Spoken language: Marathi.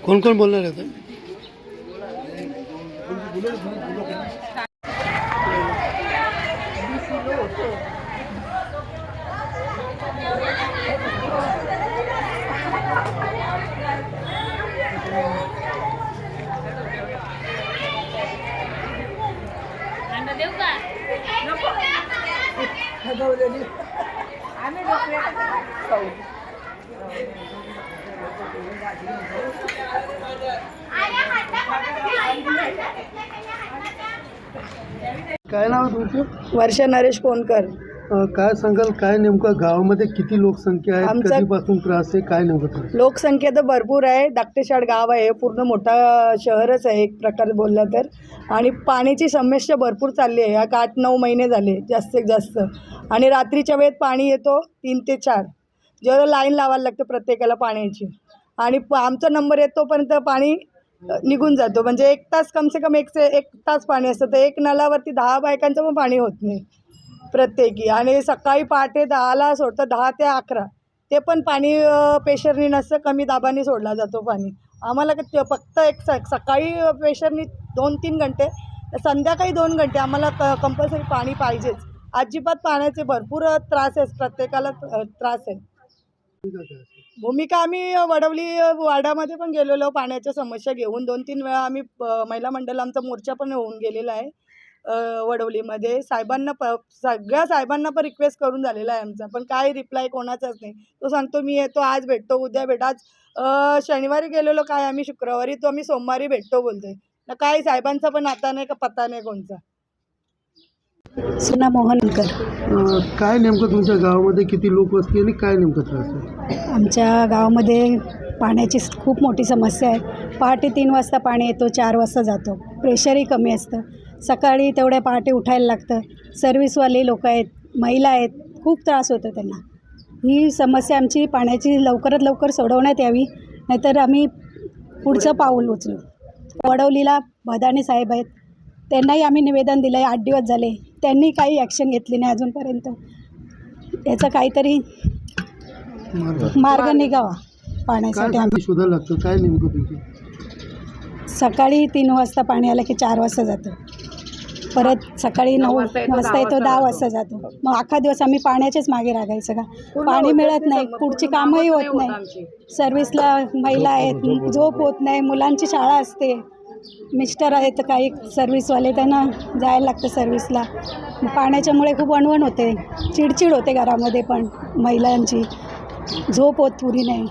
कौन कौन बोलना रहता है? काय नाव तुमचं? वर्षा नरेश कोणकर. काय सांगाल, काय नेमकं गावामध्ये किती लोकसंख्या आहे, कधीपासून त्रास आहे, काय नेमकं त्रास? लोकसंख्या तर भरपूर आहे. धाकटेशाड गाव आहे, पूर्ण मोठा शहरच आहे एक प्रकारे बोललं तर. आणि पाण्याची समस्या भरपूर चालली आहे. 8-9 महिने झाले जास्तीत जास्त. आणि रात्रीच्या वेळेत पाणी येतो 3 ते 4, जेव्हा लाईन लावायला लागतं प्रत्येकाला पाण्याची. आणि आमचा नंबर येतोपर्यंत पाणी निघून जातो. म्हणजे 1 तास कमसे कम 1 तास पाणी असतं. तर एक नळावरती 10 बायकांचं पण पाणी होत नाही प्रत्येकी. आणि सकाळी पहाटे 10ला सोडतं, 10 ते 11. ते पण पाणी प्रेशरनी नसतं, कमी दाबाने सोडला जातो पाणी. आम्हाला फक्त सकाळी प्रेशरनी 2-3 घंटे, संध्याकाळी 2 घंटे आम्हाला कंपल्सरी पाणी पाहिजेच. अजिबात पाण्याचे भरपूर त्रास आहे, प्रत्येकाला त्रास आहे. भूमिका आम्ही वडवली वार्डामध्ये पण गेलेलो पाण्याच्या समस्या घेऊन. 2-3 वेळा आम्ही महिला मंडळ आमचा मोर्चा पण होऊन गेलेला आहे वडवलीमध्ये. सगळ्या साहेबांना पण रिक्वेस्ट करून झालेला आहे आमचा, पण काय रिप्लाय कोणाचाच नाही. तो सांगतो मी येतो, आज भेटतो, उद्या भेट. आज शनिवारी गेलेलो, काय आम्ही शुक्रवारी, तो आम्ही सोमवारी भेटतो बोलतोय ना. काय साहेबांचा पण आता नाही का पत्ता नाही कोणचा. सुना मोहनकर. काय नेमकं तुमच्या गावामध्ये किती लोक असतील आणि काय नेमकं त्रास आहे? आमच्या गावामध्ये पाण्याची खूप मोठी समस्या आहे. पहाटे 3 वाजता पाणी येतो, 4 वाजता जातो. प्रेशरही कमी असतं. सकाळी तेवढ्या पहाटे उठायला लागतं. सर्व्हिसवाले लोक आहेत, महिला आहेत, खूप त्रास होतो त्यांना. ही समस्या आमची पाण्याची लवकरात लवकर सोडवण्यात यावी, नाहीतर आम्ही पुढचं पाऊल उचलू. वडवलीला भदाणे साहेब आहेत, त्यांनाही आम्ही निवेदन दिलं आहे. 8 दिवस झाले, त्यांनी काही ॲक्शन घेतली नाही अजूनपर्यंत. याचा काहीतरी मार्ग निघावा पाण्यासाठी. आम्ही शोधायला लागतं, काय नेमकं तुमचं? सकाळी 3 वाजता पाणी आलं की 4 वाजता जातं. परत सकाळी 9 वाजता येतो, 10 वाजता जातो. मग अख्खा दिवस आम्ही पाण्याचेच मागे रागायचं का? पाणी मिळत नाही, पुढची कामंही होत नाही. सर्व्हिसला महिला आहेत, झोप होत नाही, मुलांची शाळा असते, मिस्टर आहेत काही सर्व्हिसवाले, त्यांना जायला लागतं सर्व्हिसला. पाण्याच्यामुळे खूप वणवण होते, चिडचिड होते घरामध्ये, पण महिलांची झोप होत पुरी नाही.